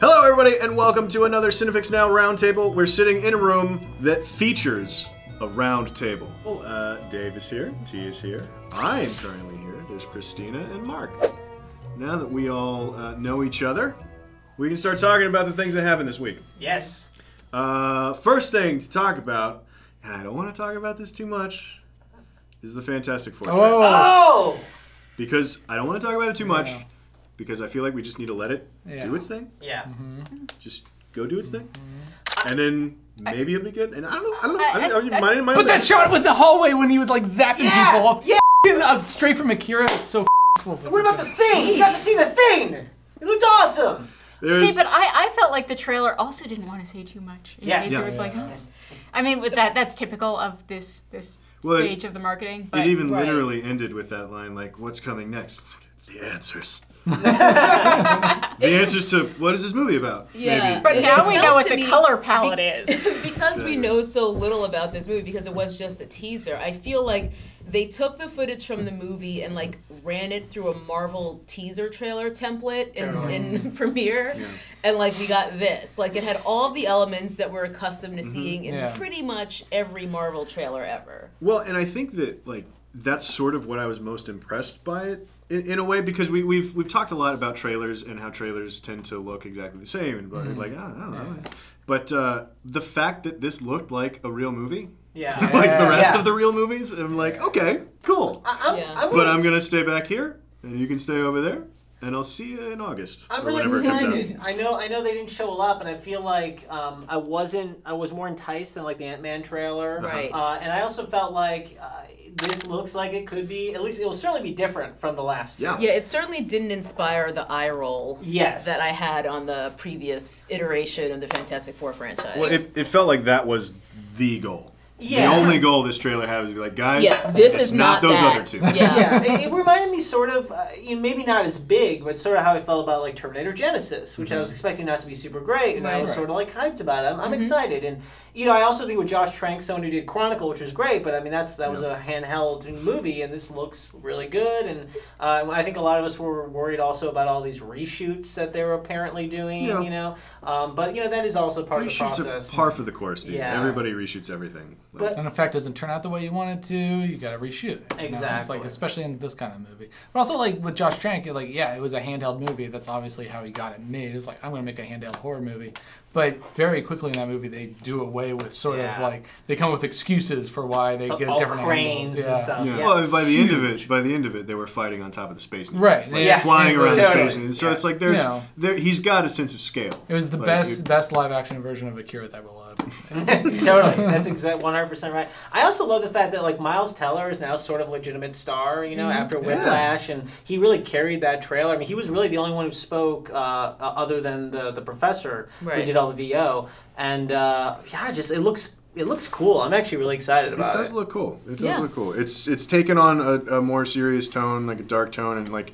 Hello, everybody, and welcome to another CineFix Now Roundtable. We're sitting in a room that features a round table. Dave is here, T is here, I am currently here, there's Christina and Mark. Now that we all know each other, we can start talking about the things that happened this week. Yes. First thing to talk about, and I don't want to talk about this too much, is the Fantastic Four. Oh! Because I don't want to talk about it too much, because I feel like we just need to let it do its thing. Yeah. Just go do its thing. And then maybe it'll be good. And I don't know. But that shot with the hallway when he was like zapping people off. Yeah! Straight from Akira, it's so cool. What about the thing? You got to see the thing! It looked awesome! See, but I felt like the trailer also didn't want to say too much. In case it was like, I mean, with that's typical of this stage of the marketing. But it even literally ended with that line, like, what's coming next? It's like, the answers. The answers to what is this movie about? Yeah. Maybe. But now we know what the color palette is. Because we know so little about this movie, because it was just a teaser, I feel like they took the footage from the movie and like ran it through a Marvel teaser trailer template in Premiere, and like we got this. Like it had all the elements that we're accustomed to seeing in pretty much every Marvel trailer ever. Well, and I think that like that's sort of what I was most impressed by it. In a way, because we've talked a lot about trailers and how trailers tend to look exactly the same, and like I don't know. But the fact that this looked like a real movie, like the rest of the real movies, I'm like, okay, cool. But I'm gonna stay back here, and you can stay over there, and I'll see you in August. I'm really excited. I know they didn't show a lot, but I feel like I was more enticed than like the Ant-Man trailer, Right? And I also felt like. This looks like it could be, at least it will certainly be different from the last two. Yeah, it certainly didn't inspire the eye roll that I had on the previous iteration of the Fantastic Four franchise. Well, it felt like that was the goal. Yeah. The only goal this trailer had was to be like, guys, this is not those other two. It reminded me sort of, maybe not as big, but sort of how I felt about like Terminator Genesis, which I was expecting not to be super great, and I was sort of like hyped about it. I'm excited, and I also think with Josh Trank, someone who did Chronicle, which was great, but I mean that was a handheld movie, and this looks really good, and I think a lot of us were worried also about all these reshoots that they were apparently doing, but that is also part of the process. Are par for the course. Everybody reshoots everything. But an effect doesn't turn out the way you want it to, you got to reshoot it. Exactly. It's like, especially in this kind of movie. But also, like, with Josh Trank, it was a handheld movie. That's obviously how he got it made. It was like, I'm going to make a handheld horror movie. But very quickly in that movie, they do away with sort of like, they come up with excuses for why they get different cranes angles. And stuff. Yeah. Well, by the end of it, they were fighting on top of the space needle. Right. Like, flying around the space needle. So it's like, he's got a sense of scale. It was the best live action version of Akira that I will love. Totally, that's 100% right. I also love the fact that like Miles Teller is now sort of a legitimate star, after Whiplash, and he really carried that trailer. I mean, he was really the only one who spoke, other than the professor who did all the VO, and it looks cool. I'm actually really excited about it. It does look cool. It does look cool. It's taken on a more serious tone, like a dark tone, and like.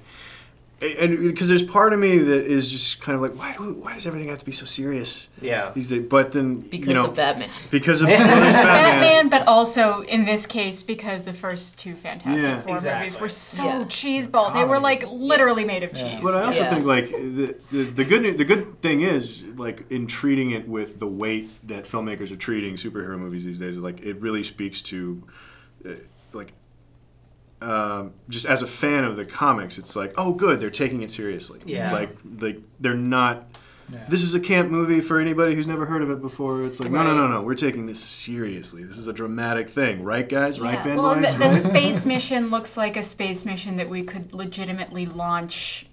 And because there's part of me that is just kind of like, why does everything have to be so serious? Yeah. But then because of Batman. Because of Batman, but also in this case because the first two Fantastic Four movies were so cheeseball. They were like literally made of cheese. But I also think like the good thing is like in treating it with the weight that filmmakers are treating superhero movies these days, like it really speaks to just as a fan of the comics, it's like, oh, good, they're taking it seriously. Yeah. Like they're not. This is a camp movie for anybody who's never heard of it before. It's like, no, we're taking this seriously. This is a dramatic thing, right, guys? Right, fanboys? Well, the space mission looks like a space mission that we could legitimately launch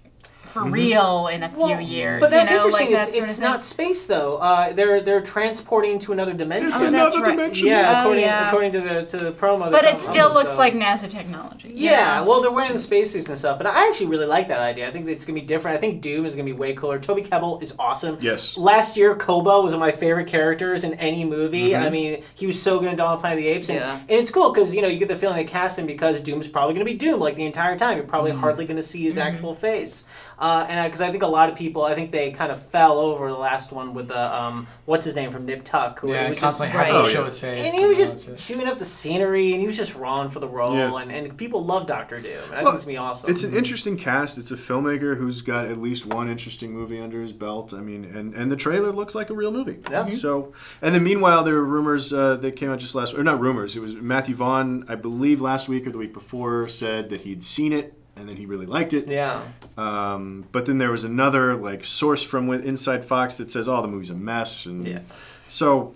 for real in a few years. But that's interesting. Like it's not space though. They're transporting to another dimension. Oh, that's right. Yeah, according to the promo. But it still looks like NASA technology. Yeah, well, they're wearing the spacesuits and stuff. But I actually really like that idea. I think it's gonna be different. I think Doom is gonna be way cooler. Toby Kebbell is awesome. Yes. Last year, Kobo was one of my favorite characters in any movie. I mean, he was so good in Dawn of the Planet of the Apes, and it's cool because you get the feeling they cast him because Doom's probably gonna be Doom like the entire time. You're probably hardly gonna see his actual face. and because I think a lot of people, I think they kind of fell over the last one with the what's his name from Nip Tuck, who was constantly just having to show his face, and he was just chewing up the scenery, and he was just wrong for the role, and people love Dr. Doom, and I think it's gonna be awesome. It's an interesting cast. It's a filmmaker who's got at least one interesting movie under his belt. I mean, and the trailer looks like a real movie. Yeah. So, and then meanwhile, there were rumors that came out just last, or not rumors. It was Matthew Vaughn, I believe, last week or the week before, said that he'd seen it and then he really liked it. Yeah. But then there was another source from inside Fox that says, "Oh, the movie's a mess." And so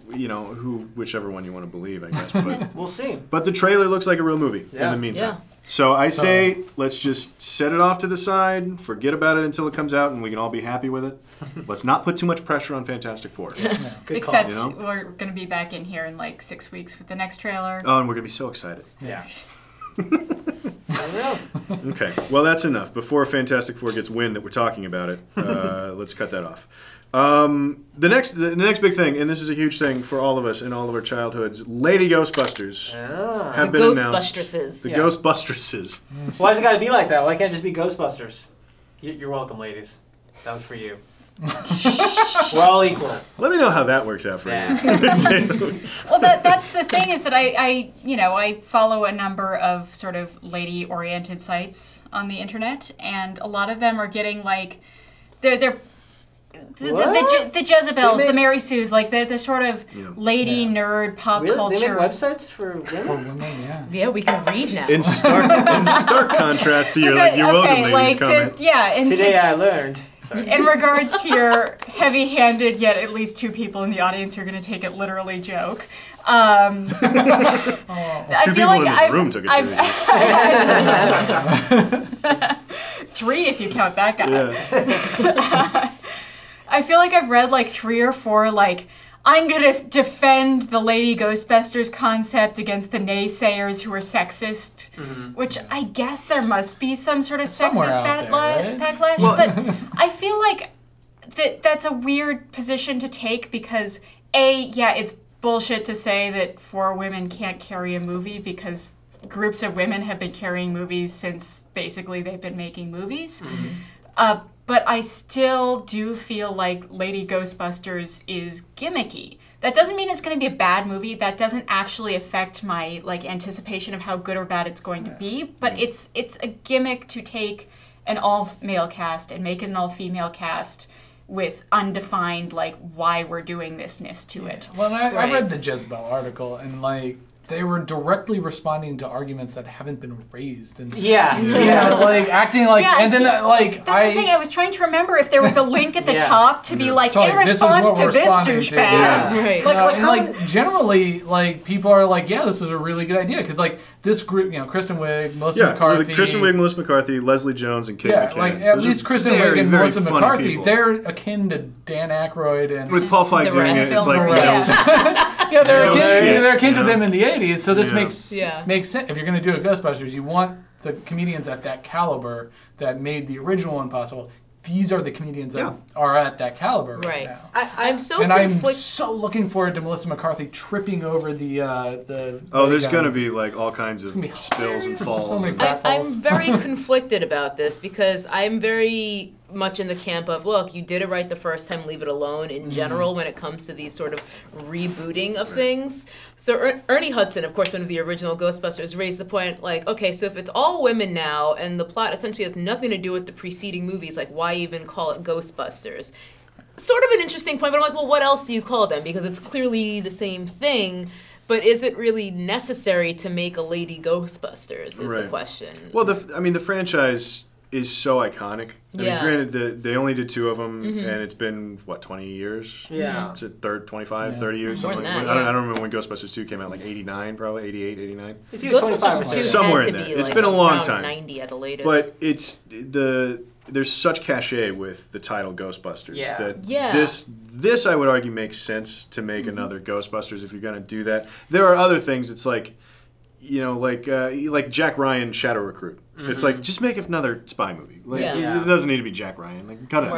whichever one you want to believe, I guess. But we'll see. But the trailer looks like a real movie in the meantime. Yeah. So I say let's just set it off to the side, forget about it until it comes out, and we can all be happy with it. Let's not put too much pressure on Fantastic Four. Except we're going to be back in here in 6 weeks with the next trailer. Oh, and we're going to be so excited. Yeah. Okay, well that's enough. Before Fantastic Four gets wind that we're talking about it, let's cut that off. The next big thing, and this is a huge thing for all of us in all of our childhoods, Lady Ghostbusters have been announced. The Ghostbustresses. Why's it got to be like that? Why can't it just be Ghostbusters? You're welcome, ladies. That was for you. We're all equal. Let me know how that works out for you. Well, that's the thing is that I follow a number of sort of lady-oriented sites on the internet, and a lot of them are getting they're the Jezebels, the Mary Sues, the sort of lady nerd pop culture. They make websites for women? For women, yeah, we can read now. In stark contrast to your welcome ladies comment. Today I learned. In regards to your heavy-handed, yet at least two people in the audience who are going to take it literally joke. I Two people in this room took it seriously. 3 if you count that guy. Yeah. I feel like I've read 3 or 4 I'm going to defend the Lady Ghostbusters concept against the naysayers who are sexist, which I guess there must be some sort of sexist backlash. Well, but I feel like that's a weird position to take because, it's bullshit to say that 4 women can't carry a movie because groups of women have been carrying movies since basically they've been making movies. But I still do feel like Lady Ghostbusters is gimmicky. That doesn't mean it's going to be a bad movie. That doesn't actually affect my anticipation of how good or bad it's going to be. But it's a gimmick to take an all-male cast and make it an all-female cast with undefined why we're doing thisness to it. Well, I read the Jezebel article and they were directly responding to arguments that haven't been raised. And acting and then that's the thing. I was trying to remember if there was a link at the top to be in response to this douchebag. Generally, people are this is a really good idea because this group, Kristen Wiig, Melissa McCarthy. Kristen Wiig, Melissa McCarthy, Leslie Jones, and Kate McKinnon. At least Kristen Wiig and Melissa McCarthy, they're akin to Dan Aykroyd and with Paul Feig doing it, it's they're akin to them in the 80s, so this makes sense. If you're going to do a Ghostbusters, you want the comedians at that caliber that made the original one possible. These are the comedians that are at that caliber right now. I'm so I'm so looking forward to Melissa McCarthy tripping over the there's going to be all kinds of spills and falls. So many I'm very conflicted about this because I'm very much in the camp of, look, you did it right the first time, leave it alone in general when it comes to these sort of rebooting of things. So Ernie Hudson, of course, one of the original Ghostbusters, raised the point, okay, so if it's all women now and the plot essentially has nothing to do with the preceding movies, why even call it Ghostbusters? Sort of an interesting point, but I'm well, what else do you call them? Because it's clearly the same thing. But is it really necessary to make a Lady Ghostbusters is the question. Well, the franchise is so iconic. I mean, granted, they only did 2 of them, and it's been, 20 years? Yeah. Is it 25, 30 years? More than that, I don't remember when Ghostbusters 2 came out, 89, probably, 88, 89? It's either 25 or 2 somewhere had in to there. be It's been a long time. 90 at the latest. But there's such cachet with the title Ghostbusters that this I would argue makes sense to make another Ghostbusters if you're going to do that. There are other things. It's like Jack Ryan Shadow Recruit. It's just make another spy movie. It doesn't need to be Jack Ryan. Cut it out.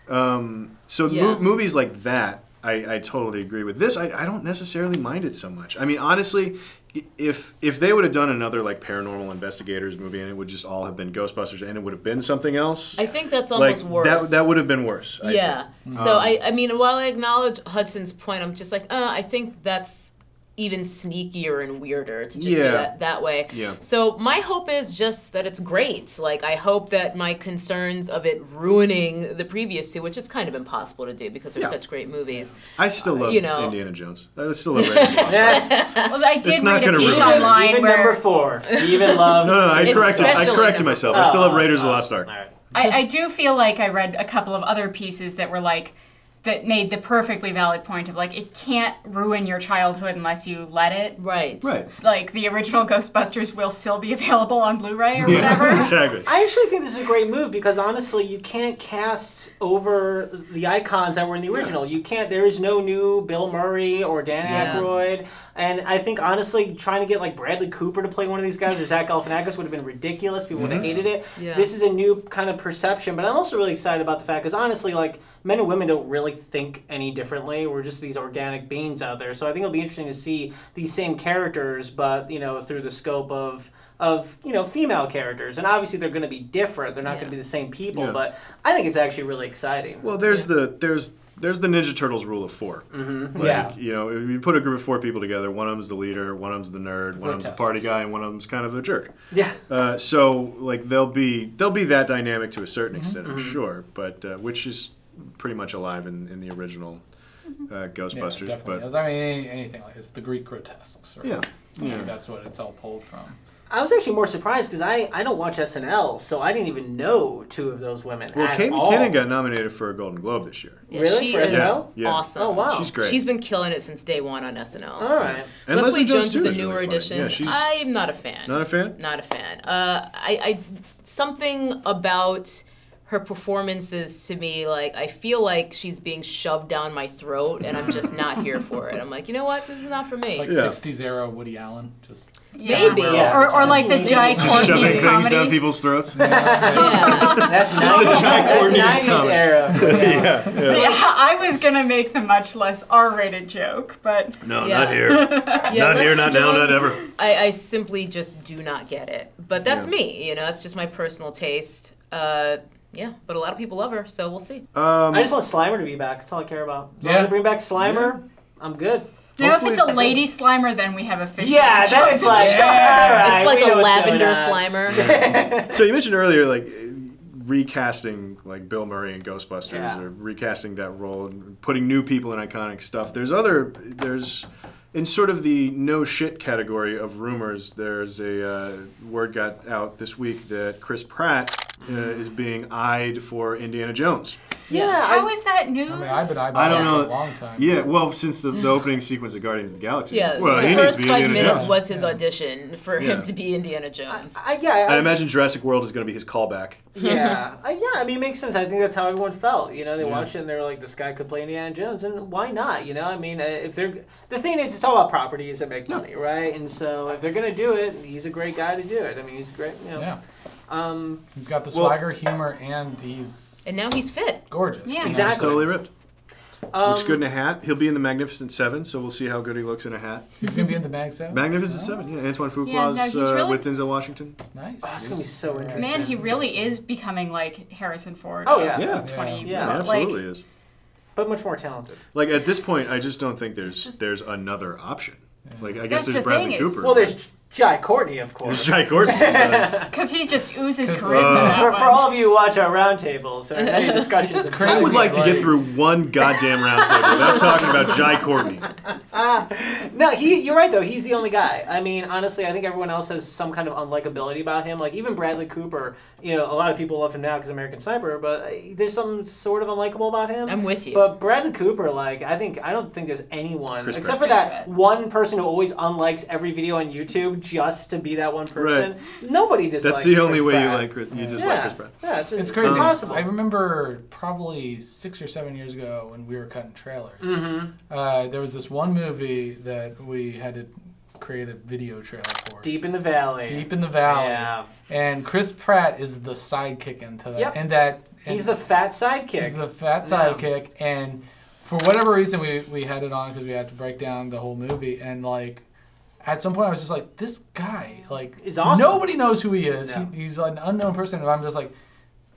Right. Movies like that, I totally agree with. This, I don't necessarily mind it so much. I mean, honestly, if they would have done another like paranormal investigators movie and it would just all have been Ghostbusters and it would have been something else, I think that's almost worse. That would have been worse. Yeah. So I mean, while I acknowledge Hudson's point, I'm just like, I think that's even sneakier and weirder to just do that way. Yeah. So my hope is just that it's great. Like, I hope that my concerns of it ruining the previous two, which is kind of impossible to do because they're such great movies. I still love Indiana Jones. I still love Well, I did read a piece online even where... number 4. You even love... No, I corrected myself. I still love Raiders of the Lost Ark. Right. I do feel like I read a couple of other pieces that were like, that made the perfectly valid point of like, it can't ruin your childhood unless you let it. Right. Like the original Ghostbusters will still be available on Blu-ray or whatever. Exactly. I actually think this is a great move because honestly, you can't cast over the icons that were in the original. You can't. There is no new Bill Murray or Dan Aykroyd. And I think honestly, trying to get like Bradley Cooper to play one of these guys or Zach Galifianakis would have been ridiculous. People would have hated it. Yeah. This is a new kind of perception, but I'm also really excited about the fact because honestly, like men and women don't really think any differently. We're just these organic beings out there. So I think it'll be interesting to see these same characters, but through the scope of female characters. And obviously they're going to be different. They're not going to be the same people, but I think it's actually really exciting. Well, there's the Ninja Turtles rule of 4. Mm-hmm. Like, if you put a group of 4 people together, one of them's the leader, one of them's the nerd, one of them's the party guy, and one of them's kind of a jerk. Yeah. So like they'll be that dynamic to a certain extent, I'm sure, but which is pretty much alive in the original Ghostbusters. Yeah, definitely. But I mean, anything like it's the Greek grotesques. Right? Yeah. That's what it's all pulled from. I was actually more surprised because I don't watch SNL, so I didn't even know 2 of those women. Well, Kate McKinnon got nominated for a Golden Globe this year. Yeah, really? She for is SNL? awesome. Oh, wow. She's great. She's been killing it since day one on SNL. All right. And Leslie Jones is a too newer really addition. Yeah, I'm not a fan. Not a fan? Not a fan. I something about her performances to me, like, I feel like she's being shoved down my throat, and I'm just not here for it. I'm like, you know what? This is not for me. Like 60s era Woody Allen, just maybe, or like the Jai Just Courtney shoving things comedy. down people's throats. That's 90s era. So I was gonna make the much less R-rated joke, but No, not here. Not here, not now, not ever. I simply just do not get it. But that's me, it's just my personal taste. But a lot of people love her, so we'll see. I just want Slimer to be back. That's all I care about. As long as they bring back Slimer, I'm good. if it's a lady Slimer, then we have a fish. Yeah, then it's like, it's like a lavender Slimer. So you mentioned earlier, like, recasting like Bill Murray in Ghostbusters or recasting that role and putting new people in iconic stuff. There's in sort of the no shit category of rumors, there's a word got out this week that Chris Pratt is being eyed for Indiana Jones. Yeah. How is that news? I mean, I've been eyeballing I don't know. for a long time. Yeah, well, since the opening sequence of Guardians of the Galaxy. Yeah, well, the he needs first to be 5 Indiana minutes Jones. was his audition for him to be Indiana Jones. I imagine Jurassic World is going to be his callback. I mean, it makes sense. I think that's how everyone felt. They watched it and they were like, this guy could play Indiana Jones, and why not? I mean, if they're... The thing is, it's all about properties that make money, right? And so if they're going to do it, he's a great guy to do it. I mean, he's great, Yeah. He's got the swagger, humor, and And now he's fit. Gorgeous. Yeah. Exactly. He's totally ripped. Looks good in a hat. He'll be in the Magnificent Seven, so we'll see how good he looks in a hat. He's going to be in the Mag 7? Magnificent Seven, yeah. Antoine Fuqua's he's really... with Denzel Washington. Nice. Oh, it's going to be so interesting. Man, he really is becoming like Harrison Ford. Oh, yeah. Yeah. 20. Yeah. Absolutely is. But much more talented. Like, at this point, I just don't think there's another option. Like, I guess That's there's the Bradley thing Cooper. Well, there's Jai Courtney, of course. There's Jai Courtney. Because he just oozes charisma. That For much. all of you who watch our roundtables or any discussions, It's just of crazy. I would like to get through one goddamn roundtable without talking about Jai Courtney. No, you're right, though. He's the only guy. I mean, honestly, I think everyone else has some kind of unlikability about him. Like, even Bradley Cooper, a lot of people love him now because American Sniper, but there's some sort of unlikable about him. I'm with you. But Bradley Cooper, like, I don't think there's anyone, Chris except Pratt. for that one person who always unlikes every video on YouTube just to be that one person. Nobody dislikes That's the only Chris way you Pratt. like Chris. You dislike Chris Pratt. Yeah, It's crazy. impossible. I remember probably 6 or 7 years ago when we were cutting trailers. There was this one movie that we had to create a video trailer for. Deep in the Valley. Deep in the Valley. Yeah. And Chris Pratt is the sidekick into that. Yep. He's the fat sidekick. He's the fat sidekick. And for whatever reason, we had it on because we had to break down the whole movie. And, like, at some point I was just like, this guy, like, it's awesome. Nobody knows who he is. No. He's an unknown person, and I'm just like,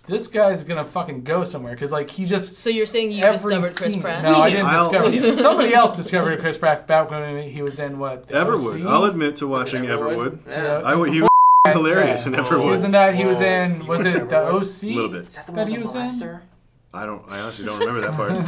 this guy's gonna fucking go somewhere because like he just. So you're saying you discovered Chris Pratt? No, I didn't discover it. Somebody else discovered Chris Pratt back when he was in what? Everwood. I'll admit to watching Everwood. Yeah. He was hilarious in Everwood. Wasn't that he was in? Was it the OC? A little bit. Is that the one he with was the in? blaster? I honestly don't remember that part. You're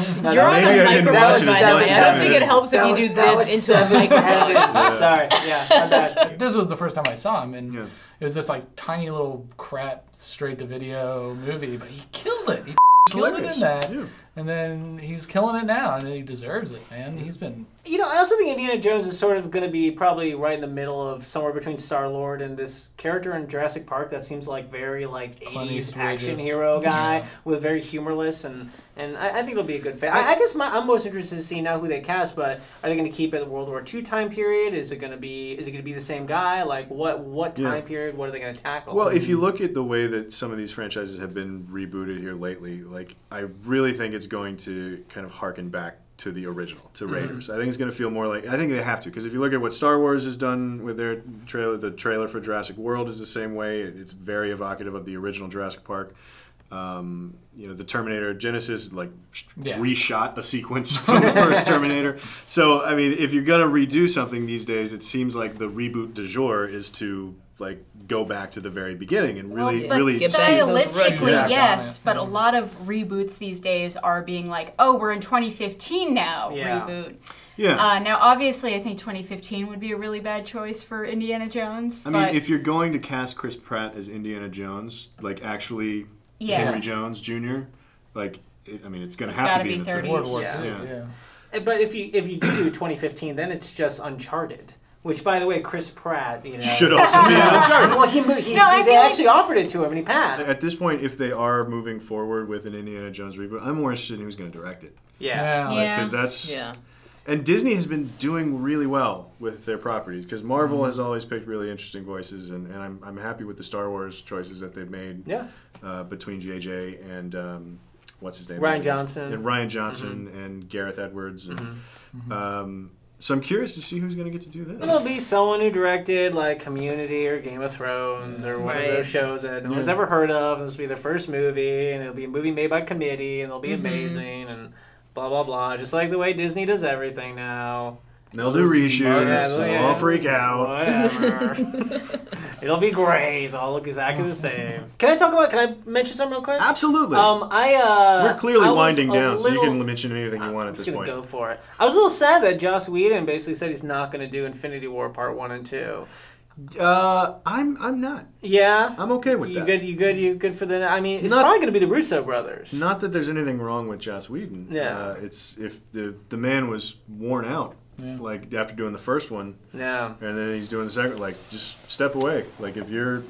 on the Maybe I didn't microphone, watch it by as the much way. as I I don't think did. it helps if you do That was this into a microphone. Yeah. Sorry. Yeah. I'm bad. This was the first time I saw him, and Yeah. it was this like tiny little crap straight-to-video movie, but he killed it. He killed it in that, Yeah. and then he's killing it now, and he deserves it, man. He's been. You know, I also think Indiana Jones is sort of going to be probably right in the middle of somewhere between Star-Lord and this character in Jurassic Park that seems like very like Clint 80s Eastwood action is- hero guy yeah. with very humorless and I think it'll be a good fit. I guess I'm most interested to see now who they cast, but are they going to keep it the World War II time period? Is it going to be the same guy? Like what time period? What are they going to tackle? Well, if you look at the way that some of these franchises have been rebooted here lately, like I really think it's going to kind of harken back to the original, to Raiders. I think it's going to feel more like, I think they have to, because if you look at what Star Wars has done with their trailer, the trailer for Jurassic World is the same way. It's very evocative of the original Jurassic Park. You know, the Terminator Genesis reshot a sequence from the first Terminator. So, I mean, if you're going to redo something these days, it seems like the reboot du jour is to like go back to the very beginning and really, but really get back to those roots. stylistically, Yeah. yes, but a lot of reboots these days are being like, oh, we're in 2015 now, Yeah. reboot. Yeah. Now, obviously, I think 2015 would be a really bad choice for Indiana Jones. I mean, if you're going to cast Chris Pratt as Indiana Jones, like actually Henry Jones Jr., like, it's going to have to be in the 30s. 30s. World War Yeah. II. Yeah. But if you do 2015, then it's just Uncharted. Which, by the way, Chris Pratt, you know, Should also be in Uncharted. Well, I they feel actually offered it to him, and he passed. At this point, if they are moving forward with an Indiana Jones reboot, I'm more interested in who's going to direct it. Yeah. Yeah. Because that's... Yeah. And Disney has been doing really well with their properties, because Marvel has always picked really interesting voices, and I'm happy with the Star Wars choices that they've made between JJ and what's his name? Ryan Johnson. And Ryan Johnson and Gareth Edwards. And, so I'm curious to see who's going to get to do this. It'll be someone who directed like Community or Game of Thrones or one of those shows that no one's ever heard of. And this will be their first movie, and it'll be a movie made by committee, and it'll be amazing, and blah blah blah. Just like the way Disney does everything now. They'll do reshoots. They'll Yeah, all freak out. Whatever. It'll be great. They'll all look exactly the same. Can I mention something real quick? Absolutely. We're We're clearly winding down, so you can mention anything you want at this I'm point. just gonna go for it. I was a little sad that Joss Whedon basically said he's not gonna do Infinity War Part 1 and 2. I'm not. Yeah. I'm okay with that. You good for the? I mean, it's Not- probably gonna be the Russo brothers. Not that there's anything wrong with Joss Whedon. Yeah. It's if the man was worn out, like after doing the first one, Yeah. and then he's doing the second. Like, just step away. Like if you're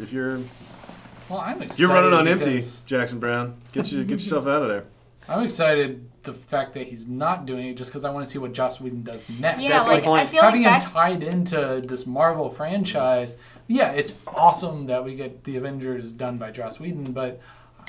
Well, I'm excited. you're running on empty, because Jackson Brown. Get yourself out of there. I'm excited the fact that he's not doing it just because I want to see what Joss Whedon does next. Yeah, That's like, my point. I feel like Having him that... tied into this Marvel franchise, yeah, it's awesome that we get the Avengers done by Joss Whedon, but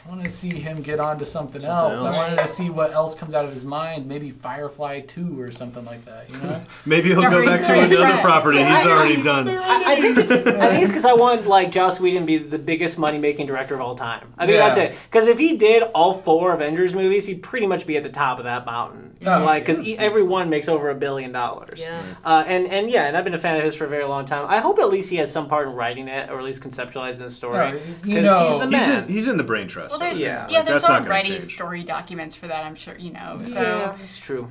I want to see him get on to something else. I wanted to see what else comes out of his mind. Maybe Firefly 2 or something like that, you know? Maybe he'll go Starring back to Chris another Pratt. property he's already done. I think it's because I want like Joss Whedon to be the biggest money making director of all time. I think Yeah. that's it. Because if he did all 4 Avengers movies, he'd pretty much be at the top of that mountain. Oh, Like because every one makes over $1 billion. Yeah. And I've been a fan of his for a very long time. I hope at least he has some part in writing it, or at least conceptualizing the story. No, you 'Cause know, he's the man. He's in the brain trust. Well, there's Yeah. there's That's not gonna already change. story documents for that, I'm sure, you know. So Yeah, it's true.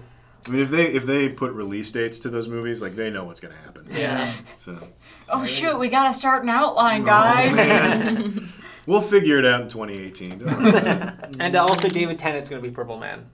I mean, if they put release dates to those movies, like they know what's going to happen. Yeah. So oh shoot, we gotta start an outline, guys. we'll figure it out in 2018. Don't worry about it. And also David Tennant's going to be Purple Man,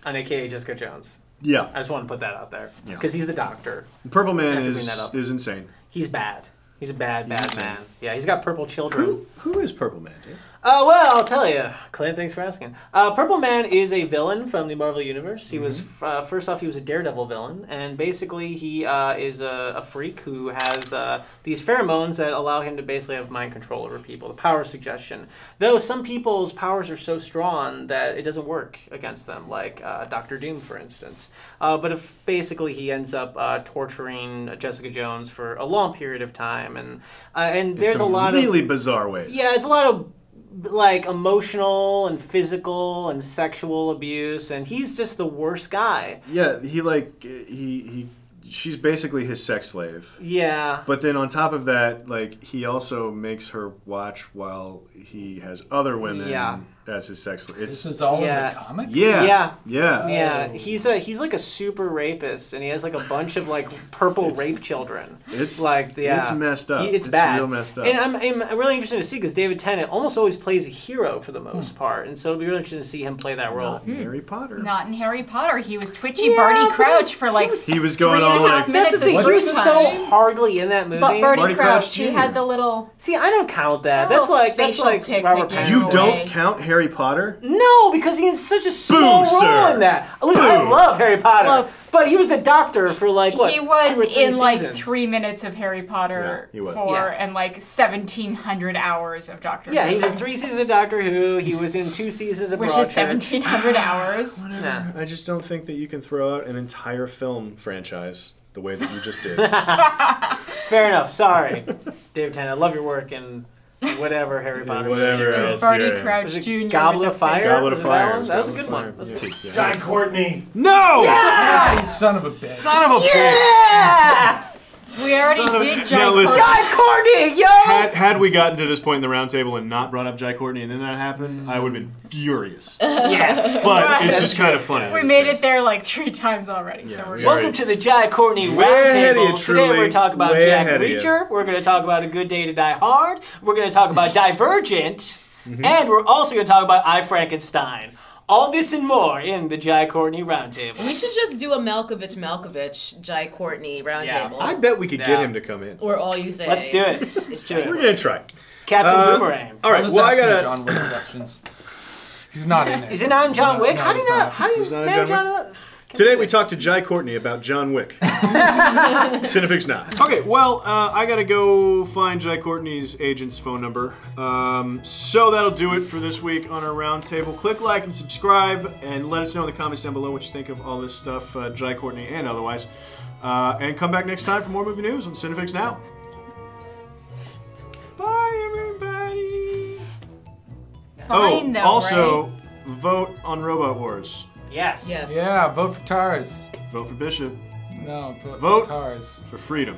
on AKA Jessica Jones. Yeah, I just want to put that out there Yeah. because he's the Doctor. Purple I Man have to bring that up. is insane. He's bad. He's a bad insane. man. Yeah, he's got purple children. Who is Purple Man, dude? Well, I'll tell you. Clint, thanks for asking. Purple Man is a villain from the Marvel Universe. He was, first off, he was a Daredevil villain, and basically he is a freak who has these pheromones that allow him to basically have mind control over people, the power of suggestion. Though some people's powers are so strong that it doesn't work against them, like Dr. Doom, for instance. But if basically he ends up torturing Jessica Jones for a long period of time, and there's a lot of really bizarre ways. Yeah, it's a lot of like emotional and physical and sexual abuse, and he's just the worst guy. Yeah, she's basically his sex slave. Yeah. But then on top of that, like, he also makes her watch while he has other women as his sex slave. This is all in the comics? Yeah. He's like a super rapist, and he has like a bunch of like purple rape children. It's like it's messed up. It's bad. Real messed up. And I'm really interested to see because David Tennant almost always plays a hero for the most part, and so it'll be really interesting to see him play that role. Not in Harry Potter. Not in Harry Potter. He was twitchy Barty Crouch for like he was going on like that's the thing. He was so hardly in that movie. But Barty Crouch, he had the little. See, I don't count that. That's like Robert Pattinson. You don't count Harry Potter? No, because he's in such a small role in that. Look, I love Harry Potter, but he was a doctor for like what? He was 2 or 3 in like seasons. 3 minutes of Harry Potter and like 1,700 hours of Doctor Who. Yeah, he was in 3 seasons of Doctor Who. He was in 2 seasons of which is 1,700 hours. Nah. I just don't think that you can throw out an entire film franchise the way that you just did. Fair enough. Sorry, David Tennant. I love your work and. Whatever Harry Potter. Whatever movie. else. Barty Crouch Jr. Goblet of Fire. Goblet of Fire. That was a good one. Sky Courtney. No! Yeah! You son of a bitch. Son of a bitch. Yeah! We already did Jai listen. Courtney, yo! Had we gotten to this point in the round table and not brought up Jai Courtney and then that happened, I would have been furious. Yeah. But it's just kind of funny. We made it there like 3 times already, so we're good. Welcome to the Jai Courtney Roundtable. Today we're going to talk about Jack Reacher. We're going to talk about A Good Day to Die Hard. We're going to talk about Divergent. And we're also going to talk about I, Frankenstein. All this and more in the Jai Courtney Roundtable. We should just do a Malkovich, Jai Courtney Roundtable. Yeah. I bet we could get him to come in. Or all you say. Let's do it. Let's do it. We're going to try. Captain Boomerang. All right, well, I got John Wick questions. He's not in it. Is it not in John Wick? No, How do you not. How do you manage John Wick? Today we talked to Jai Courtney about John Wick. CineFix now. Okay, well, I gotta go find Jai Courtney's agent's phone number. So that'll do it for this week on our roundtable. Click like and subscribe, and let us know in the comments down below what you think of all this stuff, Jai Courtney and otherwise. And come back next time for more movie news on CineFix Now. Bye, everybody. Fine, though, also, right? vote on Robot Wars. Yes. Yeah, vote for Tars. Vote for Bishop. No, vote for Tars. For freedom.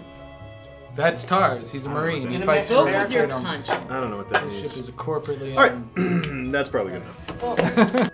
That's Tars. He's a Marine. He fights Vote for with your freedom. conscience. I don't know what that Bishop means. is a corporately. All right, that's probably good enough.